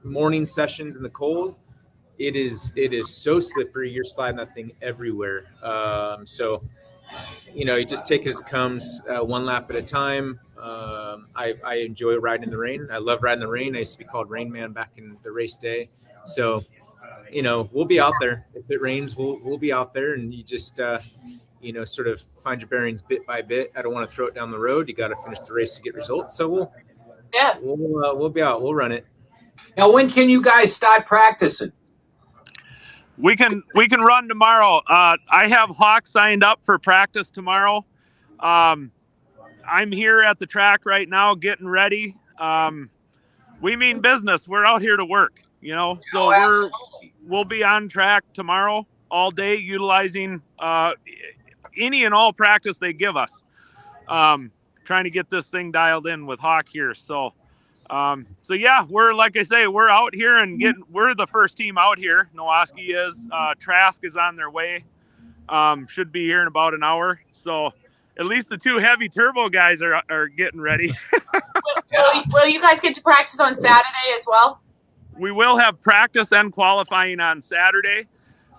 morning sessions in the cold, it is so slippery. You're sliding that thing everywhere. So, you know, you just take it as it comes, one lap at a time. I enjoy riding in the rain. I love riding in the rain. I used to be called Rain Man back in the race day. So, you know, we'll be out there. If it rains, we'll be out there, and you just you know, sort of find your bearings bit by bit. I don't want to throw it down the road. You got to finish the race to get results. So we'll be out. We'll run it. Now, when can you guys start practicing? We can run tomorrow. I have Hawk signed up for practice tomorrow. I'm here at the track right now getting ready. We mean business. We're out here to work, you know. So we'll be on track tomorrow all day, utilizing any and all practice they give us. Trying to get this thing dialed in with Hawk here. So yeah, we're, like I say, we're out here and we're the first team out here. Nowaskey is, Trask is on their way. Should be here in about an hour. So at least the two heavy turbo guys are getting ready. Will you guys get to practice on Saturday as well? We will have practice and qualifying on Saturday.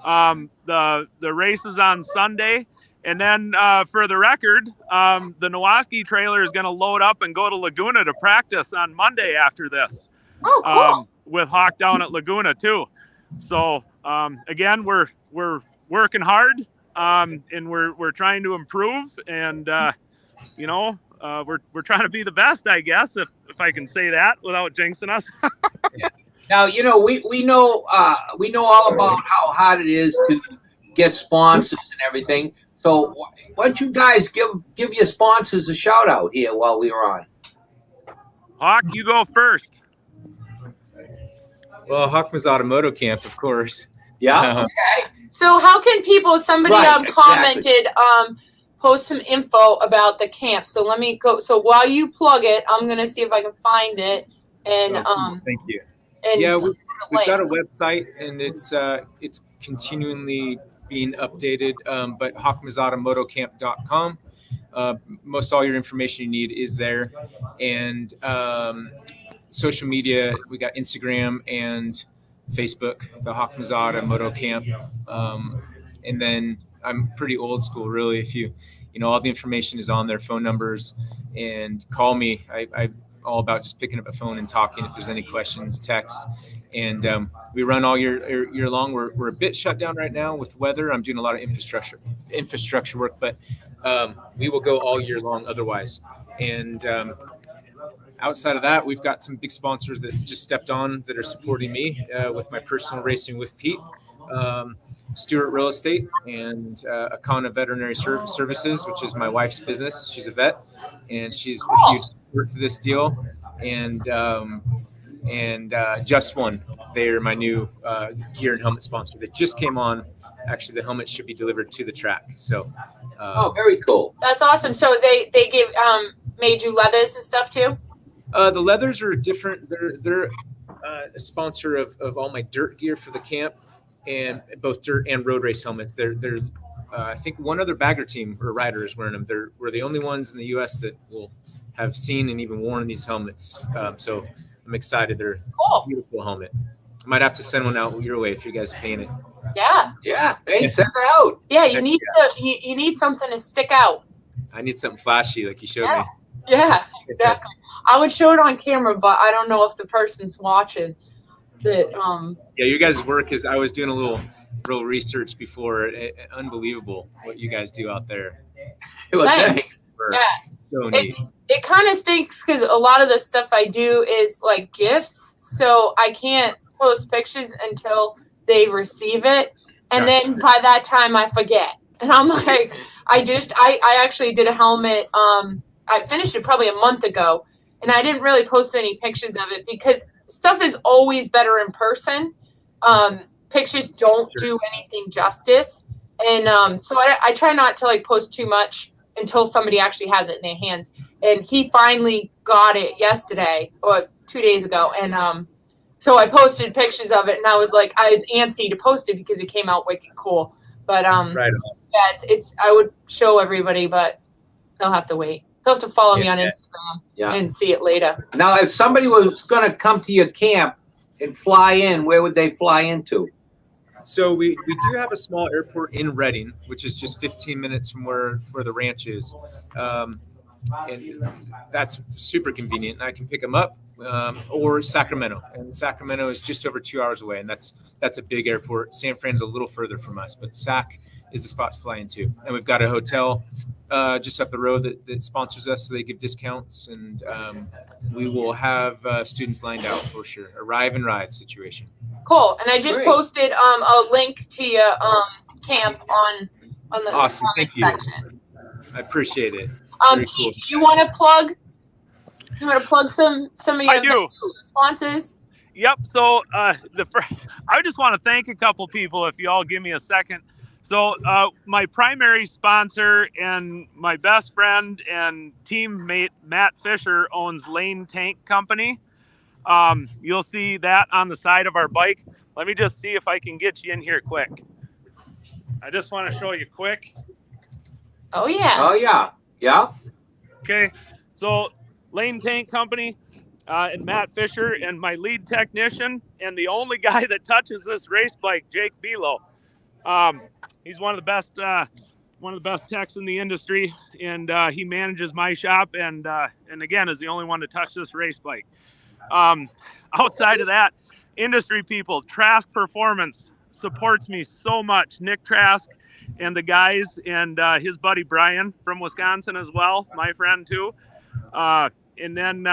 The race is on Sunday. And then for the record, the Nowaskey trailer is going to load up and go to Laguna to practice on Monday after this. Oh, cool. With Hawk down at Laguna too. So again, we're working hard, and we're trying to improve, and you know, we're trying to be the best, I guess, if I can say that without jinxing us. Yeah. Now, you know, we know all about how hard it is to get sponsors and everything. So why don't you guys give your sponsors a shout out here while we are on? Hawk, you go first. Well, Hawk Mazzotta Moto Camp, of course. Yeah. Okay. So how can people, somebody Right, commented, post some info about the camp. So let me go. So while you plug it, I'm going to see if I can find it. And thank you. And Yeah, we've got a website, and it's continually being updated, but hawkmazzottaMotoCamp.com. Most all your information you need is there. And social media, we got Instagram and Facebook, the Hawk Mazzotta Moto Camp. And then I'm pretty old school, really. If you know, all the information is on there, phone numbers, and call me. I'm all about just picking up a phone and talking if there's any questions, texts. And we run all year long. We're a bit shut down right now with weather. I'm doing a lot of infrastructure work, but we will go all year long otherwise. And outside of that, we've got some big sponsors that just stepped on that are supporting me with my personal racing with Pete, Stewart Real Estate, and Akana Veterinary Services, which is my wife's business. She's a vet, and she's a huge support to this deal. And Just One, they're my new gear and helmet sponsor that just came on. Actually, the helmets should be delivered to the track. So, very cool. that's awesome. So they give made you leathers and stuff too? The leathers are different. They're a sponsor of all my dirt gear for the camp. and both dirt and road race helmets. They're I think one other bagger team or rider is wearing them. We're the only ones in the U.S. that will have seen and even worn these helmets. So I'm excited. They're Cool. a beautiful helmet. I might have to send one out your way if you guys paint it. Yeah. Yeah. Hey, send it out. Yeah, you need something to stick out. I need something flashy like you showed me. Yeah, exactly. I would show it on camera, but I don't know if the person's watching. That Yeah, your guys' work is. I was doing a little research before. Unbelievable what you guys do out there. Well, thanks. Yeah. So neat. It kind of stinks because a lot of the stuff I do is like gifts, so I can't post pictures until they receive it, and Gotcha. then by that time I forget, and I'm like, I actually did a helmet. I finished it probably a month ago, and I didn't really post any pictures of it because stuff is always better in person. Pictures don't do anything justice, and so I try not to like post too much until somebody actually has it in their hands. And he finally got it yesterday or 2 days ago, and so I posted pictures of it, and I was antsy to post it because it came out wicked cool. But Right on. yeah, it's I would show everybody, but they'll have to wait. They'll have to follow me on Instagram and see it later. Now, if somebody was going to come to your camp and fly in, where would they fly into? So we do have a small airport in Reading, which is just 15 minutes from where the ranch is. And that's super convenient. And I can pick them up, or Sacramento. And Sacramento is just over 2 hours away, and that's a big airport. San Fran's a little further from us, but Sac is the spot to fly into. And we've got a hotel just up the road that sponsors us, so they give discounts, and we will have students lined out for sure. Arrive and ride situation. Cool. And I just Great. posted a link to your camp on the Awesome. comment Thank you. section. I appreciate it. Very cool. Pete, do you want to plug? You want to plug some of your I do. sponsors? Yep. So I just want to thank a couple people if you all give me a second. So my primary sponsor and my best friend and teammate Matt Fisher owns Lane Tank Company. You'll see that on the side of our bike. Let me just see if I can get you in here quick. I just want to show you quick. Oh yeah. Oh, yeah. Yeah. Okay. So Lane Tank Company and Matt Fisher and my lead technician and the only guy that touches this race bike, Jake Belo. He's one of the best techs in the industry, and he manages my shop and again is the only one to touch this race bike. Outside of that, industry people, Trask Performance supports me so much. Nick Trask and the guys and his buddy Brian from Wisconsin as well, my friend too. And then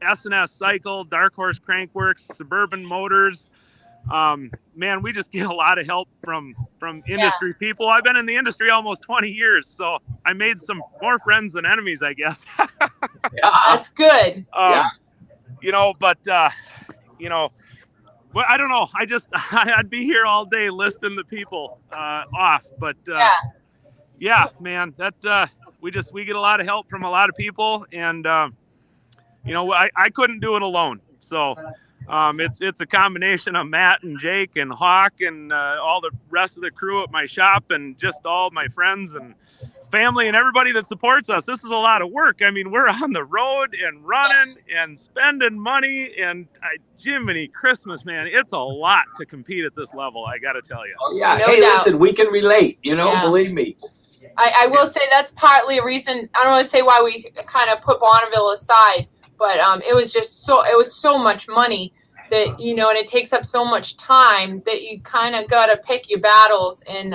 S&S Cycle, Dark Horse Crankworks, Suburban Motors. Man, we just get a lot of help from industry people. I've been in the industry almost 20 years, so I made some more friends than enemies, I guess. That's good. Well, I don't know. I'd be here all day listing the people off, but yeah, man, that we get a lot of help from a lot of people, and I couldn't do it alone. So it's a combination of Matt and Jake and Hawk and all the rest of the crew at my shop and just all my friends and family and everybody that supports us. This is a lot of work. I mean, we're on the road and running and spending money, and Jiminy Christmas, man, it's a lot to compete at this level, I got to tell you. Oh, yeah. No Hey, doubt. listen, we can relate, believe me. I will say that's partly a reason. I don't want to say why we kind of put Bonneville aside, but it was so much money that, and it takes up so much time that you kind of got to pick your battles. And,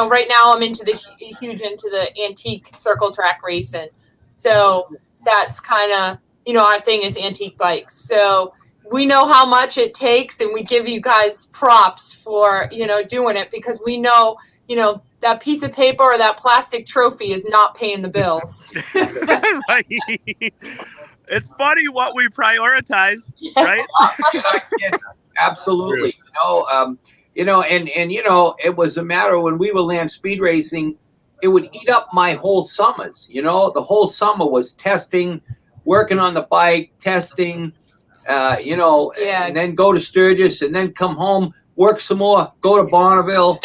right now I'm huge into the antique circle track racing. So that's kind of, our thing is antique bikes. So we know how much it takes, and we give you guys props for, doing it, because we know, that piece of paper or that plastic trophy is not paying the bills. Right. It's funny what we prioritize, right? Absolutely. It was a matter when we were land speed racing, it would eat up my whole summers. The whole summer was testing, working on the bike, testing, and then go to Sturgis and then come home, work some more, go to Bonneville.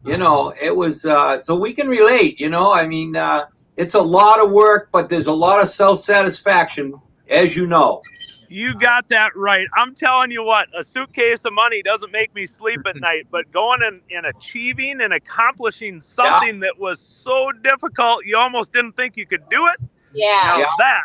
You know, it was so we can relate. You know, I mean, it's a lot of work, but there's a lot of self-satisfaction, as you know. You got that right. I'm telling you what, a suitcase of money doesn't make me sleep at night, but going and achieving and accomplishing something that was so difficult, you almost didn't think you could do it. Yeah. Now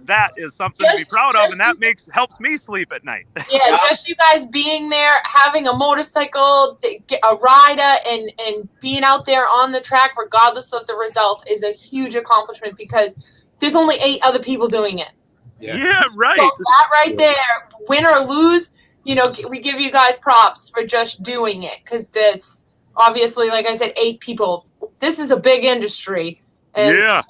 that is something to be proud of, and that helps me sleep at night. Yeah, just you guys being there, having a motorcycle, a rider, and being out there on the track, regardless of the result, is a huge accomplishment because there's only 8 other people doing it. Yeah, right. So that right there, win or lose, you know, we give you guys props for just doing it because that's obviously, like I said, 8 people. This is a big industry, and to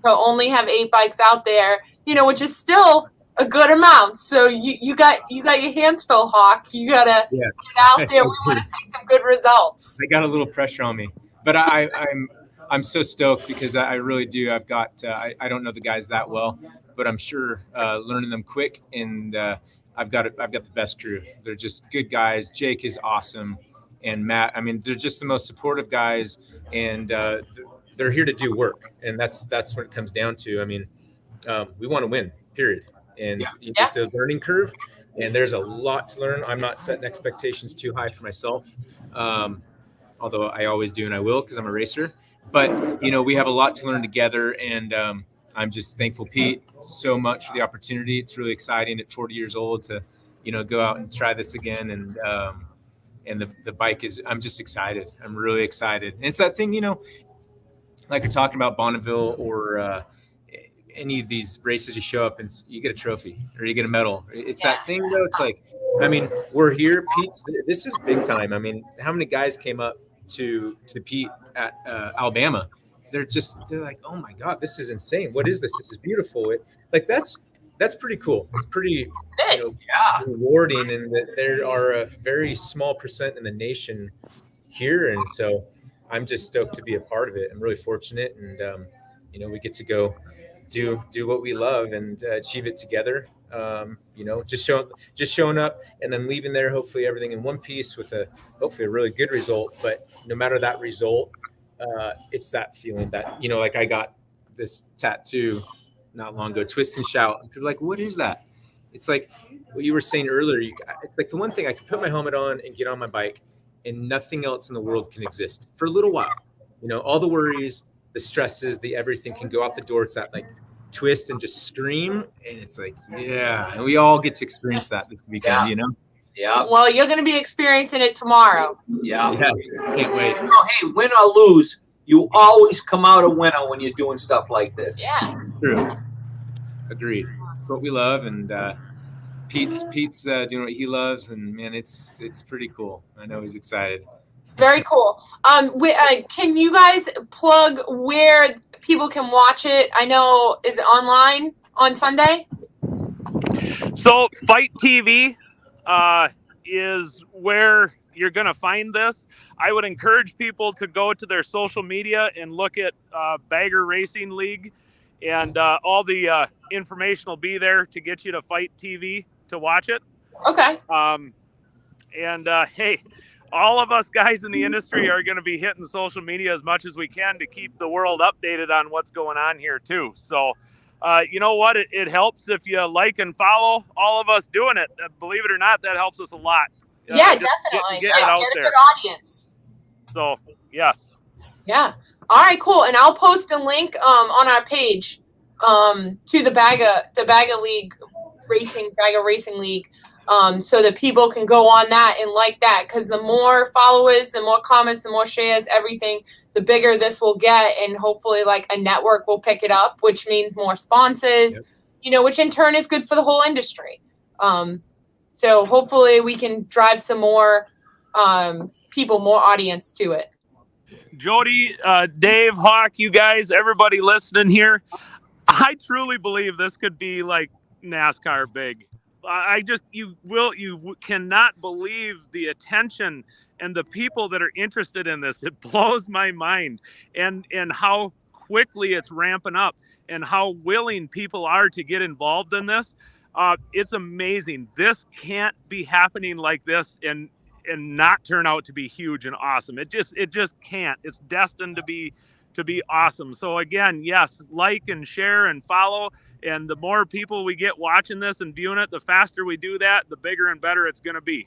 only have 8 bikes out there, you know, which is still a good amount. So you got your hands full, Hawk. You gotta get out there. We want to see some good results. I got a little pressure on me, but I'm so stoked because I really do. I've got I don't know the guys that well, but I'm sure learning them quick, and I've got the best crew. They're just good guys. Jake is awesome, and Matt. I mean, they're just the most supportive guys, and they're here to do work, and that's what it comes down to. I mean, we want to win, period. And it's a learning curve, and there's a lot to learn. I'm not setting expectations too high for myself, although I always do, and I will because I'm a racer. But, you know, we have a lot to learn together, and I'm just thankful, Pete, so much for the opportunity. It's really exciting at 40 years old to, you know, go out and try this again. And the bike is, I'm just excited. I'm really excited. And it's that thing, you know, like you're talking about Bonneville or any of these races, you show up and you get a trophy or you get a medal. It's that thing, though. It's like, I mean, we're here, Pete. This is big time. I mean, how many guys came up to Pete at Alabama? They're like, oh my God, this is insane. What is this? This is beautiful. That's pretty cool. It's pretty rewarding, and that there are a very small percent in the nation here, and so I'm just stoked to be a part of it. I'm really fortunate, and you know, we get to go do what we love and achieve it together. You know, just showing up and then leaving there, hopefully everything in one piece with hopefully a really good result. But no matter that result, it's that feeling that, you know, like I got this tattoo not long ago, Twist and Shout. And people are like, what is that? It's like what you were saying earlier. It's like the one thing I can put my helmet on and get on my bike, and nothing else in the world can exist for a little while. You know, all the worries, the stresses, the everything can go out the door. It's that like twist and just scream, and it's like, and we all get to experience that this weekend, you know? Yeah. Well, you're going to be experiencing it tomorrow. Yeah. Yes. Can't wait. You know, hey, win or lose, you always come out a winner when you're doing stuff like this. Yeah. True. Agreed. It's what we love, and Pete's doing what he loves, and man, it's pretty cool. I know he's excited. Very cool. Can you guys plug where people can watch it? I know, is it online on Sunday? So Fight TV is where you're going to find this. I would encourage people to go to their social media and look at Bagger Racing League, and all the information will be there to get you to Fight TV to watch it. Okay. Hey, all of us guys in the industry are going to be hitting social media as much as we can to keep the world updated on what's going on here too. So, you know what? It helps if you like and follow all of us doing it. Believe it or not, that helps us a lot. Yeah, definitely. Get it out get a there. good audience. So, yes. Yeah. All right, cool. And I'll post a link on our page to the Bagger Racing League, so that people can go on that and like that, because the more followers, the more comments, the more shares, everything, the bigger this will get, and hopefully like a network will pick it up, which means more sponsors, you know, which in turn is good for the whole industry. So hopefully we can drive some more people, more audience to it. Jody, Dave, Hawk, you guys, everybody listening here, I truly believe this could be like NASCAR big. You cannot believe the attention and the people that are interested in this. It blows my mind, and how quickly it's ramping up and how willing people are to get involved in this. It's amazing. This can't be happening like this in not turn out to be huge and awesome. It just can't. It's destined to be awesome. So again, yes, like and share and follow. And the more people we get watching this and viewing it, the faster we do that, the bigger and better it's going to be.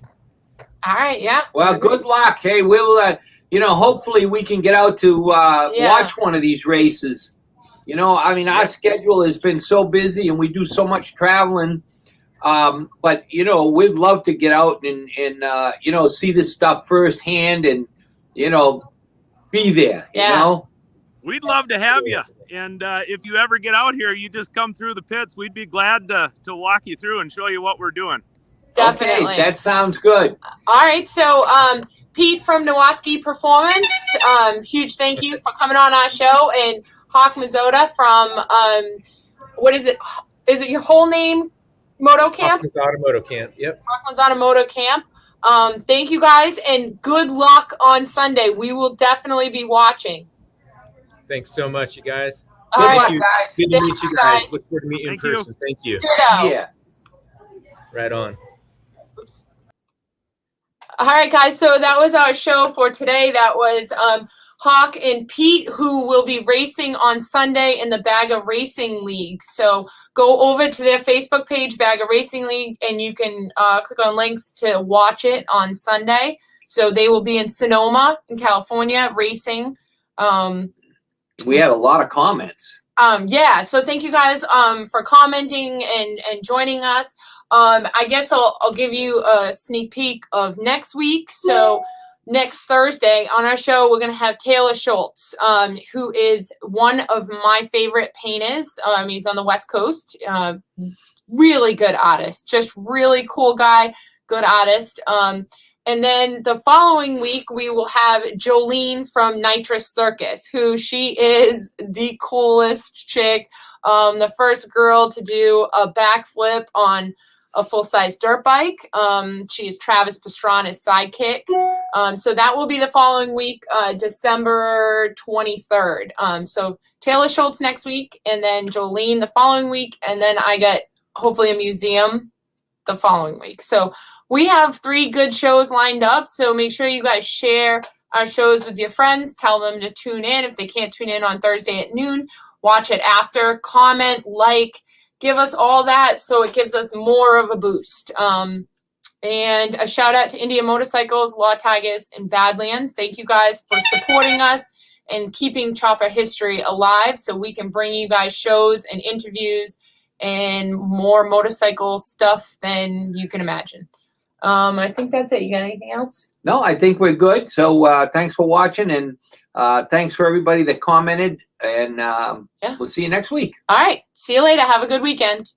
All right, yeah. Well, good luck. Hey, we'll, hopefully we can get out to watch one of these races. I mean, our schedule has been so busy and we do so much traveling. But, we'd love to get out and see this stuff firsthand and, be there, you know? We'd love to have you. And if you ever get out here, you just come through the pits. We'd be glad to walk you through and show you what we're doing. Definitely. Okay, that sounds good. All right. So, Pete from Nowaskey Performance, huge thank you for coming on our show. And Hawk Mazzotta from, what is it? Is it your whole name? Moto Camp? Hawk Mazzotta Moto Camp. Yep. Hawk Mazzotta Moto Camp. Thank you guys and good luck on Sunday. We will definitely be watching. Thanks so much, you guys. All Good right, luck, guys. Good to meet you guys. Look forward to meeting you in Thank you. person. Thank you. Ditto. Yeah. Right on. Oops. All right, guys. So that was our show for today. That was Hawk and Pete, who will be racing on Sunday in the Bag of Racing League. So go over to their Facebook page, Bag of Racing League, and you can click on links to watch it on Sunday. So they will be in Sonoma, in California, racing. We had a lot of comments. Yeah, so thank you guys for commenting and joining us. I guess I'll give you a sneak peek of next week. So next Thursday on our show, we're going to have Taylor Schultz, who is one of my favorite painters. He's on the West Coast. Really good artist. Just really cool guy, good artist. And then the following week, we will have Jolene from Nitrous Circus, who she is the coolest chick. The first girl to do a backflip on a full-size dirt bike. She is Travis Pastrana's sidekick. So that will be the following week, December 23rd. So Taylor Schultz next week, and then Jolene the following week, and then I get hopefully a museum the following week. So we have 3 good shows lined up. So make sure you guys share our shows with your friends. Tell them to tune in. If they can't tune in on Thursday at noon, watch it after. Comment, like, give us all that so it gives us more of a boost. And a shout out to India Motorcycles, Law Tigers, and Badlands. Thank you guys for supporting us and keeping Chopper history alive so we can bring you guys shows and interviews and more motorcycle stuff than you can imagine. I think that's it. You got anything else? No, I think we're good. So thanks for watching, and thanks for everybody that commented, and we'll see you next week. All right. See you later. Have a good weekend.